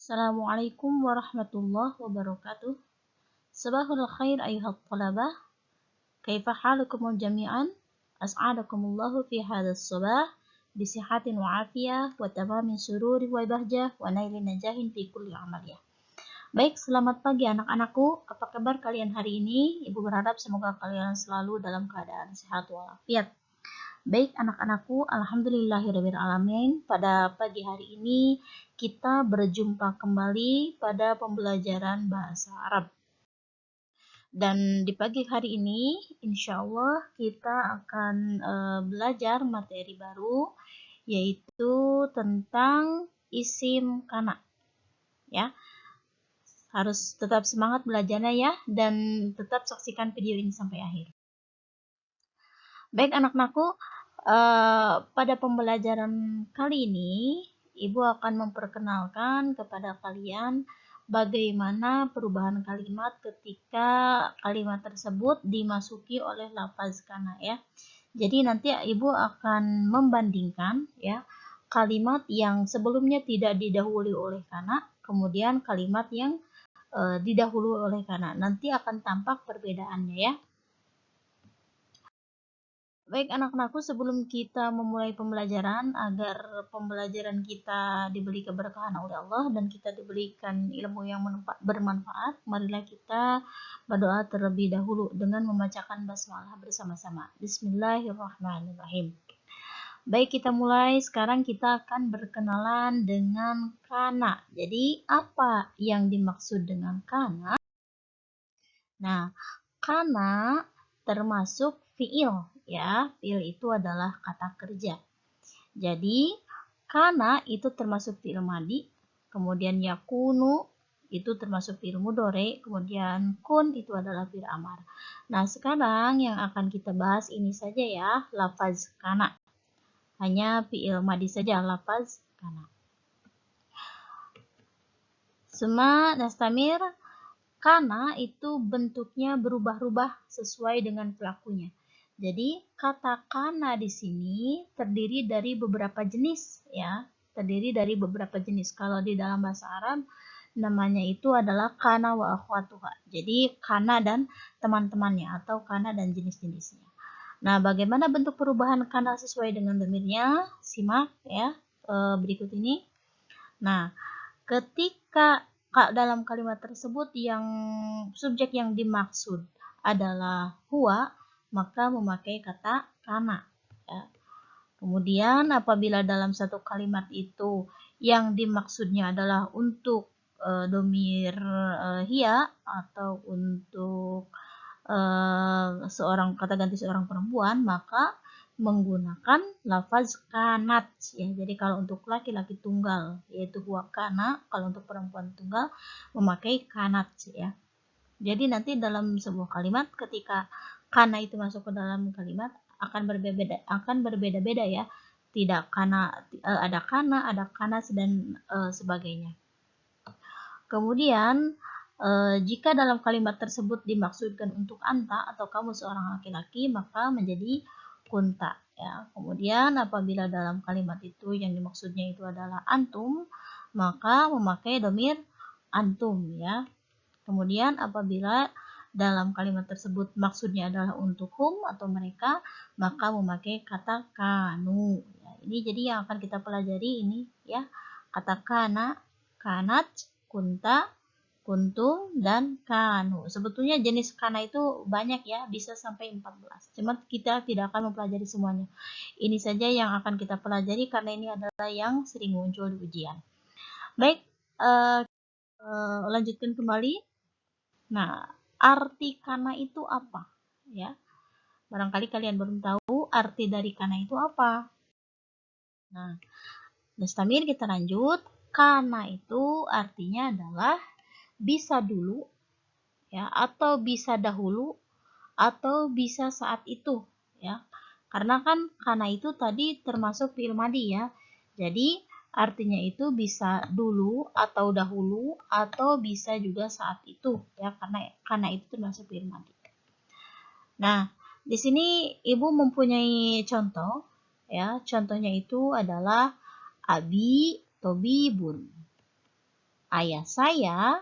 Assalamualaikum warahmatullahi wabarakatuh. Sabahul khair ayuhat talabah. Kaifa halukum jami'an? As'adakumullahu fi hadzal sabah bisihatin wa afiyah wa tamamin sururi wa bahjah wa nailin najahin fi kulli amaliyah. Baik, selamat pagi anak-anakku. Apa kabar kalian hari ini? Ibu berharap semoga kalian selalu dalam keadaan sehat walafiat. Baik anak-anakku, alhamdulillahirrahmanirrahim. Pada pagi hari ini kita berjumpa kembali pada pembelajaran bahasa Arab. Dan di pagi hari ini insya Allah kita akan belajar materi baru, yaitu tentang isim kana. Ya, harus tetap semangat belajarnya ya, dan tetap saksikan video ini sampai akhir. Baik anak-anakku, pada pembelajaran kali ini, Ibu akan memperkenalkan kepada kalian bagaimana perubahan kalimat ketika kalimat tersebut dimasuki oleh lafaz kana ya. Jadi nanti Ibu akan membandingkan ya kalimat yang sebelumnya tidak didahului oleh kana, kemudian kalimat yang didahului oleh kana. Nanti akan tampak perbedaannya ya. Baik anak-anakku, sebelum kita memulai pembelajaran, agar pembelajaran kita diberi keberkahan oleh Allah dan kita diberikan ilmu yang bermanfaat, marilah kita berdoa terlebih dahulu dengan membacakan basmalah bersama-sama. Bismillahirrahmanirrahim. Baik, kita mulai. Sekarang kita akan berkenalan dengan kana. Jadi, apa yang dimaksud dengan kana? Nah, kana termasuk fiil ya. Fiil itu adalah kata kerja. Jadi kana itu termasuk fiil madi, kemudian yakunu itu termasuk fiil mudhari, kemudian kun itu adalah fiil amar. Nah, sekarang yang akan kita bahas ini saja ya, lafaz kana. Hanya fiil madi saja lafaz kana. Summa nastamir. Kana itu bentuknya berubah-ubah sesuai dengan pelakunya. Jadi kata kana di sini terdiri dari beberapa jenis ya, terdiri dari beberapa jenis. Kalau di dalam bahasa Arab namanya itu adalah kana wa akhwatuha. Jadi kana dan teman-temannya atau kana dan jenis-jenisnya. Nah, bagaimana bentuk perubahan kana sesuai dengan dhamirnya? Simak ya berikut ini. Nah, ketika dalam kalimat tersebut yang subjek yang dimaksud adalah huwa, maka memakai kata kana ya. Kemudian apabila dalam satu kalimat itu yang dimaksudnya adalah untuk domir hiya atau untuk seorang kata ganti seorang perempuan, maka menggunakan lafaz kanat ya. Jadi kalau untuk laki-laki tunggal yaitu huwa kana, kalau untuk perempuan tunggal memakai kanat ya. Jadi nanti dalam sebuah kalimat ketika kana itu masuk ke dalam kalimat akan berbeda-beda ya. Tidak kana, ada kana dan sebagainya. Kemudian jika dalam kalimat tersebut dimaksudkan untuk anta atau kamu seorang laki-laki, maka menjadi kunta ya. Kemudian apabila dalam kalimat itu yang dimaksudnya itu adalah antum, maka memakai domir antum ya. Kemudian apabila dalam kalimat tersebut maksudnya adalah untuk hum atau mereka, maka memakai kata kanu ya. Ini jadi yang akan kita pelajari ini ya, kata kana, kanat, kunta, kuntum, dan kanu. Sebetulnya jenis kana itu banyak ya, bisa sampai 14. Cuma kita tidak akan mempelajari semuanya. Ini saja yang akan kita pelajari karena ini adalah yang sering muncul di ujian. Baik, lanjutkan kembali. Nah, arti kana itu apa? Ya, barangkali kalian belum tahu arti dari kana itu apa. Nah, Nastamir kita lanjut. Kana itu artinya adalah bisa dulu ya, atau bisa dahulu, atau bisa saat itu ya. Karena kan kana itu tadi termasuk fi'il madi ya. Jadi artinya itu bisa dulu atau dahulu atau bisa juga saat itu ya, karena itu termasuk fi'il madi. Nah, di sini Ibu mempunyai contoh ya. Contohnya itu adalah abi tobibun. ayah saya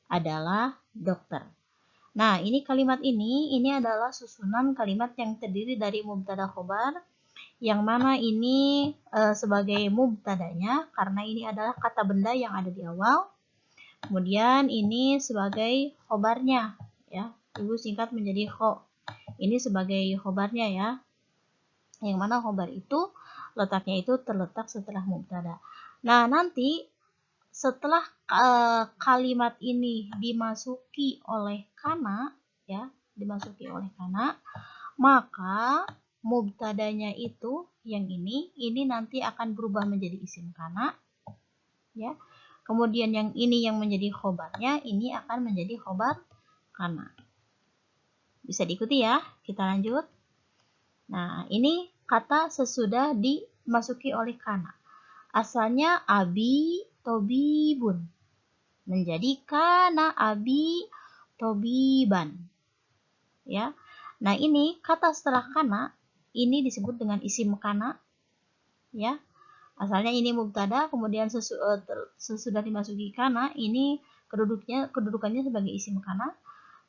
adalah dokter. Nah, ini kalimat ini adalah susunan kalimat yang terdiri dari mubtada khobar, yang mana ini sebagai mubtadanya karena ini adalah kata benda yang ada di awal. Kemudian ini sebagai khobarnya, ya. Ibu singkat menjadi kho. Ini sebagai khobarnya ya. Yang mana khobar itu letaknya itu terletak setelah mubtada. Nah, nanti setelah kalimat ini dimasuki oleh kana, ya, maka mubtadanya itu yang ini nanti akan berubah menjadi isim kana, ya. Kemudian yang ini yang menjadi khobarnya, ini akan menjadi khobar kana. Bisa diikuti ya? Kita lanjut. Nah, ini kata sesudah dimasuki oleh kana. Asalnya abi tobibun menjadi kana abi tobiban, ya. Nah, ini kata setelah kana ini disebut dengan isim kana, ya. Asalnya ini mubtada, kemudian sesudah dimasuki kana ini kedudukannya sebagai isim kana.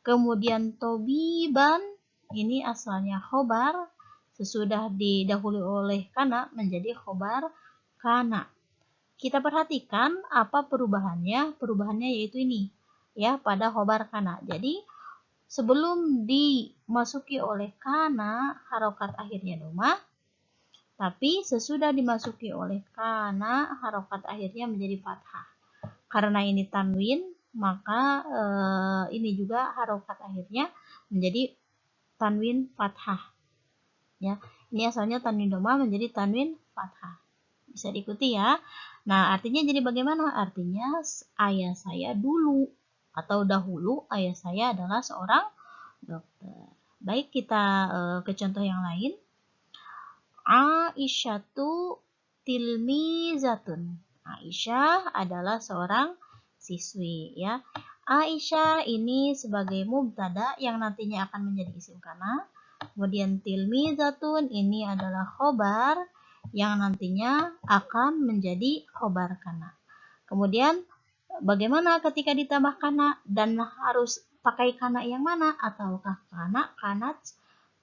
Kemudian tobiban ini asalnya khobar, sesudah didahului oleh kana menjadi khobar kana. Kita perhatikan apa perubahannya. Perubahannya yaitu ini, ya, pada khobar kana. Jadi sebelum dimasuki oleh kana harokat akhirnya domah, tapi sesudah dimasuki oleh kana harokat akhirnya menjadi fathah. Karena ini tanwin, maka ini juga harokat akhirnya menjadi tanwin fathah, ya. Ini asalnya tanwin domah menjadi tanwin fathah. Bisa diikuti ya. Nah, artinya jadi bagaimana? Artinya ayah saya dulu atau dahulu ayah saya adalah seorang dokter. Baik, kita ke contoh yang lain. Aisyatu tilmizatun. Aisyah adalah seorang siswi, ya. Aisyah ini sebagai mubtada yang nantinya akan menjadi isim kana. Kemudian tilmizatun ini adalah khobar yang nantinya akan menjadi khobar kana. Kemudian bagaimana ketika ditambah kana dan harus pakai kana yang mana? Ataukah kana, kanat,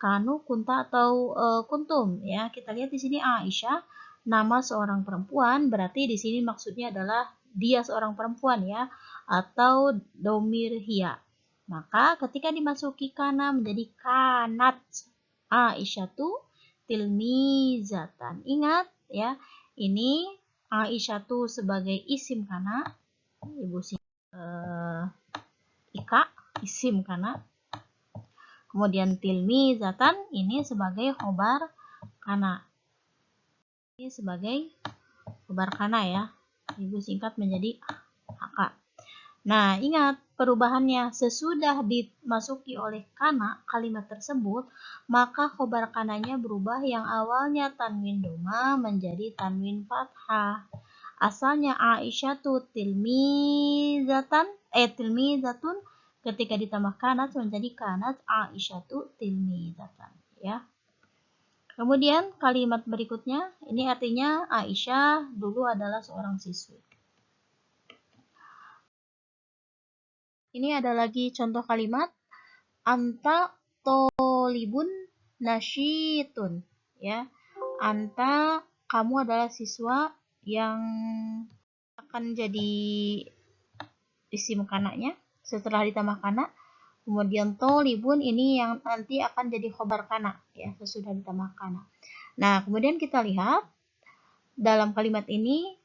kanu, kunta atau kuntum, ya. Kita lihat di sini Aisyah nama seorang perempuan, berarti di sini maksudnya adalah dia seorang perempuan, ya, atau domir hiya. Maka ketika dimasuki kana menjadi kanat Aisyatu tilmizatan. Ingat ya, ini Aisyatu sebagai isim kana, Ibu Ika isim kana. Kemudian tilmizatan ini sebagai khobar kana. Ini sebagai khobar kana, ya. Ibu singkat menjadi haka. Nah, ingat perubahannya sesudah dimasuki oleh kana kalimat tersebut, maka khobar kananya berubah yang awalnya tanwin doma menjadi tanwin fathah. Asalnya Aisyatu tilmizatun ketika ditambah kanat menjadi kanat Aisyatu tilmizatan, ya. Kemudian kalimat berikutnya ini artinya Aisyah dulu adalah seorang siswi. Ini ada lagi contoh kalimat anta tolibun nasyitun, ya. Anta, kamu adalah siswa yang akan jadi isim kananya setelah ditambah kana. Kemudian tolibun ini yang nanti akan jadi khobar kana, ya, sesudah ditambah kana. Nah, kemudian kita lihat dalam kalimat ini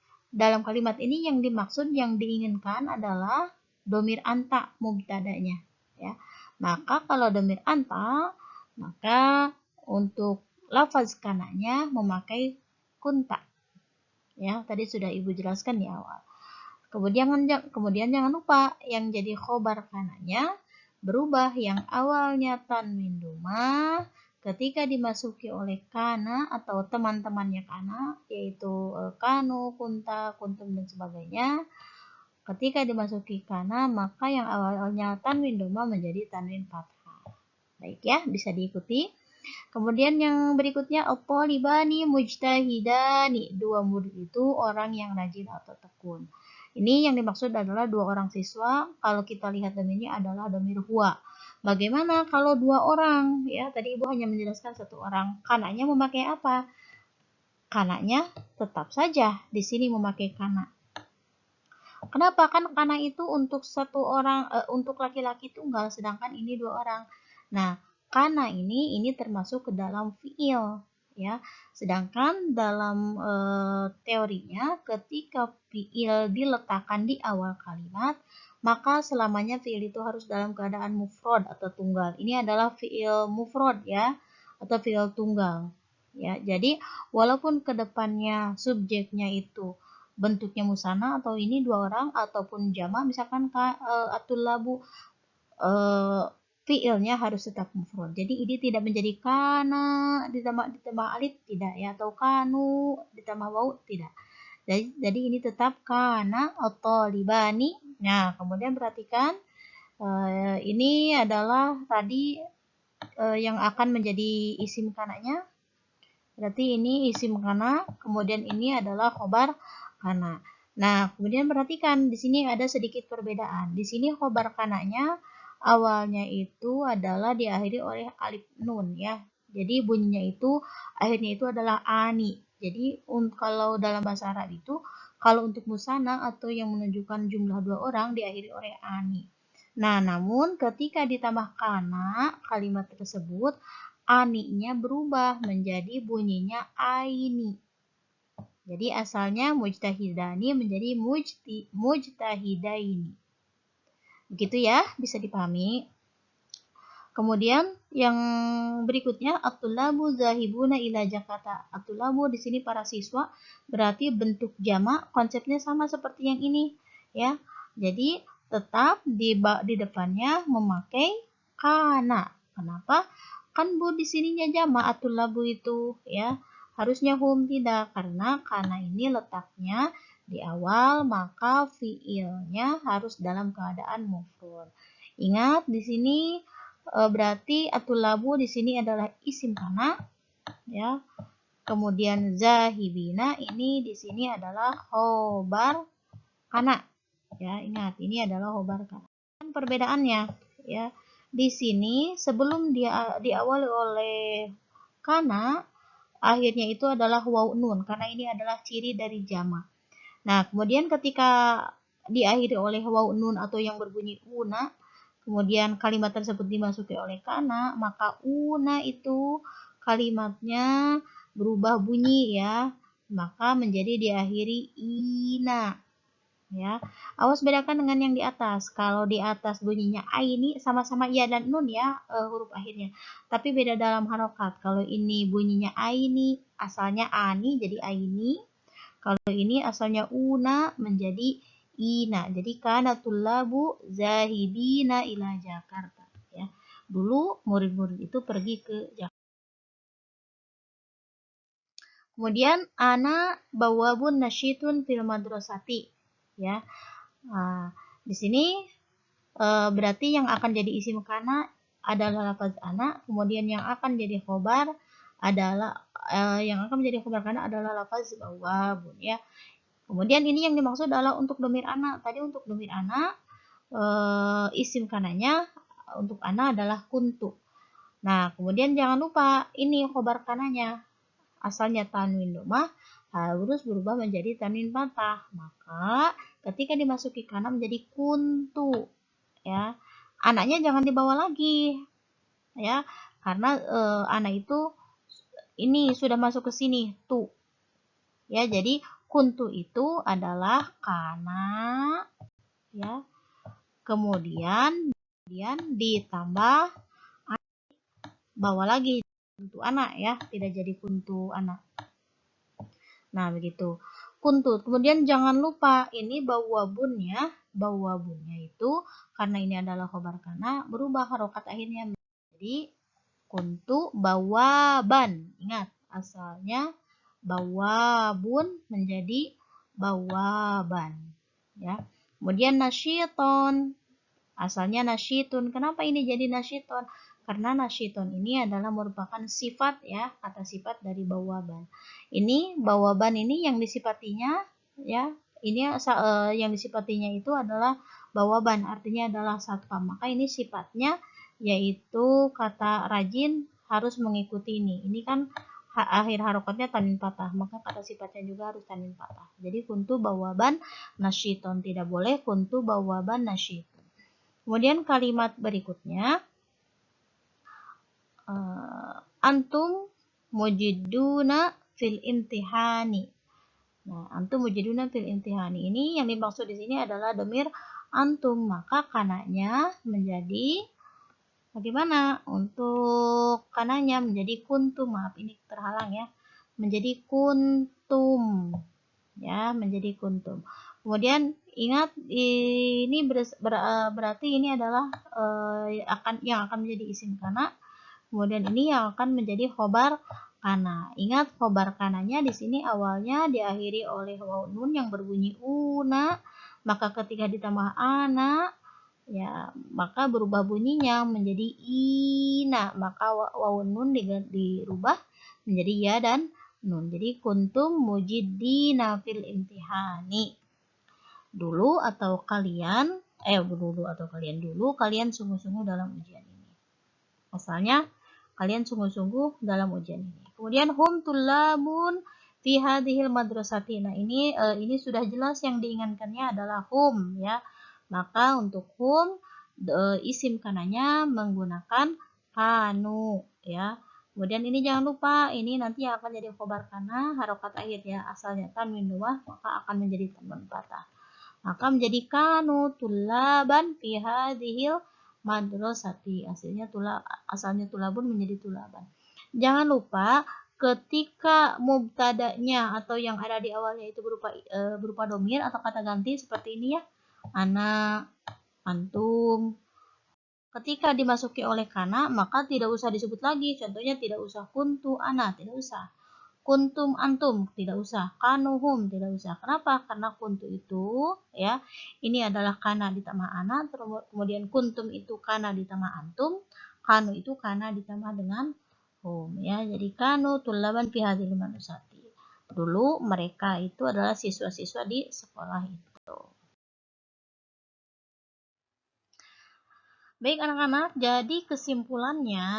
yang dimaksud, yang diinginkan adalah domir anta mubtadanya, ya. Maka kalau domir anta, maka untuk lafaz kananya memakai kunta, ya. Tadi sudah Ibu jelaskan di awal. Kemudian jangan lupa yang jadi khobar kananya berubah yang awalnya tanwin domah ketika dimasuki oleh kana atau teman-temannya kana, yaitu kanu, kunta, kuntum dan sebagainya. Ketika dimasuki kana, maka yang awalnya tanwin doma menjadi tanwin fathah. Baik ya, bisa diikuti. Kemudian yang berikutnya at-talibani mujtahidani. Dua murid itu orang yang rajin atau tekun. Ini yang dimaksud adalah dua orang siswa. Kalau kita lihat domirnya adalah domir huwa. Bagaimana kalau dua orang? Ya, tadi Ibu hanya menjelaskan satu orang. Kananya memakai apa? Kananya tetap saja di sini memakai kana. Kenapa? Kan kana itu untuk satu orang, untuk laki-laki tunggal, sedangkan ini dua orang. Nah, kana ini termasuk ke dalam fiil, ya. Sedangkan dalam teorinya, ketika fiil diletakkan di awal kalimat, maka selamanya fiil itu harus dalam keadaan mufrad atau tunggal. Ini adalah fiil mufrad ya, atau fiil tunggal. Ya, jadi walaupun kedepannya subjeknya itu bentuknya musana atau ini dua orang ataupun jama, misalkan atul labu, fiilnya harus tetap mufrad. Jadi ini tidak menjadi kana ditambah alif tidak ya, atau kanu ditambah wau tidak. Jadi ini tetap kana atau libani. Nah, kemudian perhatikan ini adalah tadi yang akan menjadi isim kananya. Berarti ini isim kana, kemudian ini adalah khobar kana. Nah, kemudian perhatikan di sini ada sedikit perbedaan. Di sini khobar kananya awalnya itu adalah diakhiri oleh alif nun ya. Jadi bunyinya itu akhirnya itu adalah ani. Jadi kalau dalam bahasa Arab itu kalau untuk musana atau yang menunjukkan jumlah dua orang diakhiri oleh ani. Nah, namun ketika ditambah kana kalimat tersebut ani-nya berubah menjadi bunyinya aini. Jadi asalnya mujtahidani menjadi mujtahidaini. Begitu ya, bisa dipahami. Kemudian yang berikutnya at-tullabu zahibuna ila Jakarta. At-tullabu di sini para siswa, berarti bentuk jamak konsepnya sama seperti yang ini ya. Jadi tetap di depannya memakai kana. Kenapa? Kan bu di sininya jamak at-tullabu itu ya. Harusnya hum tidak, karena kana ini letaknya di awal, maka fiilnya harus dalam keadaan mufrad. Ingat di sini berarti atulabu di sini adalah isim kana ya. Kemudian zahibina ini di sini adalah khobar kana ya. Ingat ini adalah khobar kana. Perbedaannya ya. Di sini sebelum dia diawali oleh kana, akhirnya itu adalah waw nun karena ini adalah ciri dari jamak. Nah, kemudian ketika diakhiri oleh waw nun atau yang berbunyi una, kemudian kalimat tersebut dimasuki oleh kana, maka una itu kalimatnya berubah bunyi ya, maka menjadi diakhiri ina ya. Awas bedakan dengan yang di atas. Kalau di atas bunyinya aini sama-sama iya dan nun ya, huruf akhirnya. Tapi beda dalam harokat. Kalau ini bunyinya aini, asalnya ani jadi aini. Kalau ini asalnya una menjadi ina. Jadi kana tullabu zahibina ila Jakarta ya. Dulu murid-murid itu pergi ke Jakarta. Kemudian ana bawabun nasyitun fil madrasati ya. Nah, di sini berarti yang akan jadi isim kana adalah lafaz ana, kemudian yang akan jadi khobar adalah kana adalah lafaz bawabun ya. Kemudian ini yang dimaksud adalah untuk domir ana. Tadi untuk domir ana isim kananya untuk ana adalah kuntu. Nah, kemudian jangan lupa ini khobar kananya. Asalnya tanwin domah harus berubah menjadi tanwin fathah. Maka ketika dimasuki kana menjadi kuntu ya. Anaknya jangan dibawa lagi ya. Karena anak itu ini sudah masuk ke sini tu. Ya, jadi kuntu itu adalah kana ya. Kemudian ditambah bawa lagi kuntu anak ya, tidak jadi kuntu anak. Nah, begitu. Kuntu. Kemudian jangan lupa ini bawabunnya itu karena ini adalah khobar kana berubah harokat akhirnya menjadi kuntu bawaban. Ingat, asalnya bawabun menjadi bawaban ya. Kemudian nasyiton, asalnya nasyitun. Kenapa ini jadi nasyiton? karena nasyiton ini adalah merupakan sifat ya, kata sifat dari bawaban. Ini bawaban ini yang disifatinya ya, ini yang disifatinya itu adalah bawaban, artinya adalah satpam. Maka ini sifatnya yaitu kata rajin harus mengikuti ini. Ini kan akhir harokatnya tanwin patah, maka kata sifatnya juga harus tanwin patah. Jadi kuntu bawaban nasyiton, tidak boleh kuntu bawaban nasyiton. Kemudian kalimat berikutnya, antum mujiduna fil imtihani. Nah, antum mujiduna fil imtihani ini yang dimaksud di sini adalah domir antum, maka kananya menjadi bagaimana? Untuk kananya menjadi kuntum, maaf ini terhalang ya, menjadi kuntum ya, menjadi kuntum. Kemudian ingat ini berarti ini adalah yang akan menjadi isim kana. Kemudian ini yang akan menjadi khobar kana. Ingat khobar kananya di sini awalnya diakhiri oleh waw nun yang berbunyi una, maka ketika ditambah ana ya, maka berubah bunyinya menjadi ina, maka waw nun dirubah menjadi ya dan nun. Jadi kuntum mujidina fil imtihani. Dulu kalian sungguh-sungguh dalam ujian ini. Asalnya kalian sungguh-sungguh dalam ujian ini. Kemudian hum tullabun fi hadhil madrasati. Nah, ini sudah jelas yang diinginkannya adalah hum ya. Maka untuk hum isim kananya menggunakan kanu ya. Kemudian ini jangan lupa, ini nanti akan jadi khobar kana, harokat akhirnya asalnya tanwin luwah, maka akan menjadi tanwin patah. Maka menjadi kanu tulaban fi hadhil madrasati. Asalnya tulabun menjadi tulaban. Jangan lupa ketika mubtada'nya atau yang ada di awalnya itu berupa domir atau kata ganti seperti ini ya. Ana, antum. Ketika dimasuki oleh kana, maka tidak usah disebut lagi. Contohnya tidak usah kuntu ana, tidak usah. Kuntum antum, tidak usah. Kanuhum, tidak usah. Kenapa? Karena kuntu itu ya, ini adalah kana ditambah ana, kemudian kuntum itu kana ditambah antum, kanu itu kana ditambah dengan hum ya. Jadi kanu tulaban fi hadhil madrasati. Dulu mereka itu adalah siswa-siswa di sekolah itu. Baik anak-anak, jadi kesimpulannya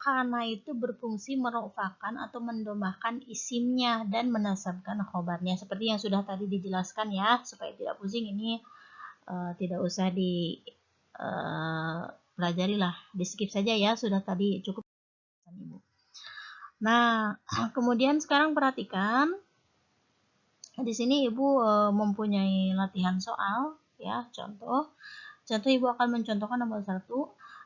kana itu berfungsi merupakan atau mendomahkan isimnya dan menasabkan khobarnya. Seperti yang sudah tadi dijelaskan ya, supaya tidak pusing ini tidak usah pelajari lah, di skip saja ya, sudah tadi cukup. Nah, kemudian sekarang perhatikan di sini Ibu mempunyai latihan soal ya, contoh Ibu akan mencontohkan nomor 1,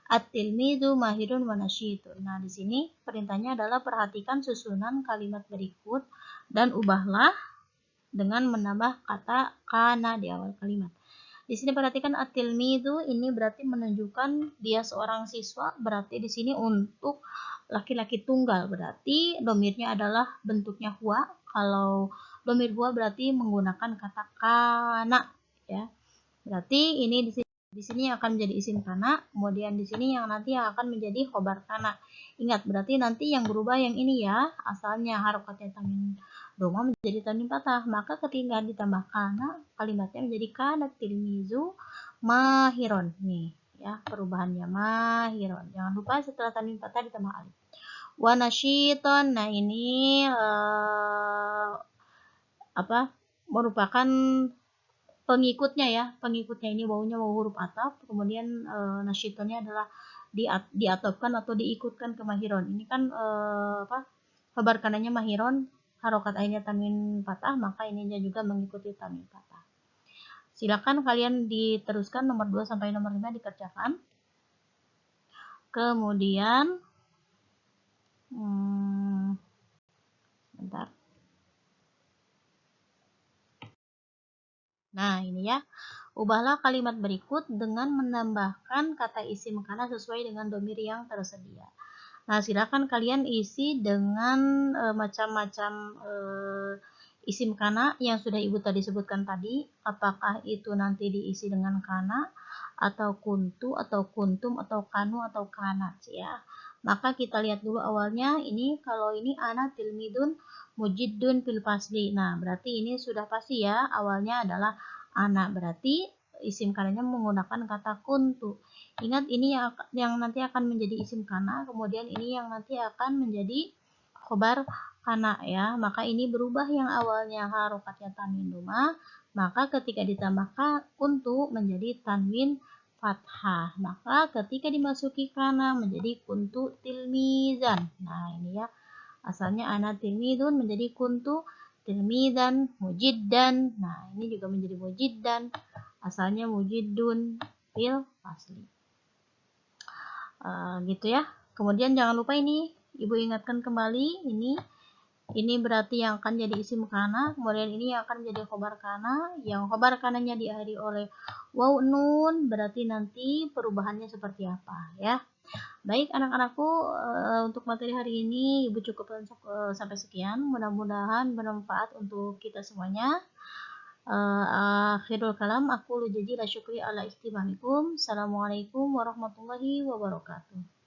at-tilmidu mahirun wa nasyitun. Nah, di sini perintahnya adalah perhatikan susunan kalimat berikut dan ubahlah dengan menambah kata kana di awal kalimat. Di sini perhatikan at-tilmidu ini berarti menunjukkan dia seorang siswa, berarti di sini untuk laki-laki tunggal, berarti domirnya adalah bentuknya huwa. Kalau domir huwa berarti menggunakan kata kana ya. Berarti ini di sini akan menjadi isim kana, kemudian di sini yang nanti yang akan menjadi khobar kana. Ingat, berarti nanti yang berubah yang ini ya, asalnya harokatnya tanwin doma menjadi tanwin patah, maka ketika ditambah kana, kalimatnya menjadi kana tilmizu mahiron. Nih, ya, perubahannya mahiron. Jangan lupa setelah tanwin patah ditambah alif. Wa nasyiton, nah ini merupakan pengikutnya ya, pengikutnya ini wawunya wawu huruf ataf, kemudian nasyitonnya adalah diatofkan atau diikutkan ke mahiron. Ini kan kabar kanannya mahiron, harokat akhirnya tanwin patah, maka ininya juga mengikuti tanwin patah. Silakan kalian diteruskan nomor 2 sampai nomor 5 dikerjakan. Kemudian bentar. Nah, ini ya. Ubahlah kalimat berikut dengan menambahkan kata isim kana sesuai dengan domir yang tersedia. Nah, silakan kalian isi dengan macam-macam isim kana yang sudah Ibu tadi sebutkan tadi. Apakah itu nanti diisi dengan kana atau kuntu, atau kuntum, atau kanu, atau kanat ya. Maka kita lihat dulu awalnya ini, kalau ini ana tilmidun mujiddun fil fasli. Nah, berarti ini sudah pasti ya, awalnya adalah ana, berarti isim kananya menggunakan kata kuntu. Ingat ini yang nanti akan menjadi isim kana, kemudian ini yang nanti akan menjadi khobar kana ya. Maka ini berubah, yang awalnya harokatnya tanwin domah, maka ketika ditambahkan kuntu menjadi tanwin fathah. Maka ketika dimasuki kana menjadi kuntu tilmizan. Nah, ini ya. Asalnya ana tilmidun menjadi kuntu tilmidan mujiddan. Nah, ini juga menjadi mujiddan. Asalnya mujiddun fil fasli. Gitu ya. Kemudian jangan lupa ini Ibu ingatkan kembali, ini berarti yang akan jadi isim kana, kemudian ini yang akan menjadi khobar kana, yang khobar kananya diakhiri oleh waw nun, berarti nanti perubahannya seperti apa ya. Baik anak-anakku, untuk materi hari ini Ibu cukupkan sampai sekian, mudah-mudahan bermanfaat untuk kita semuanya. Akhirul kalam, aku lu jaji la syukri ala istimamikum. Assalamualaikum warahmatullahi wabarakatuh.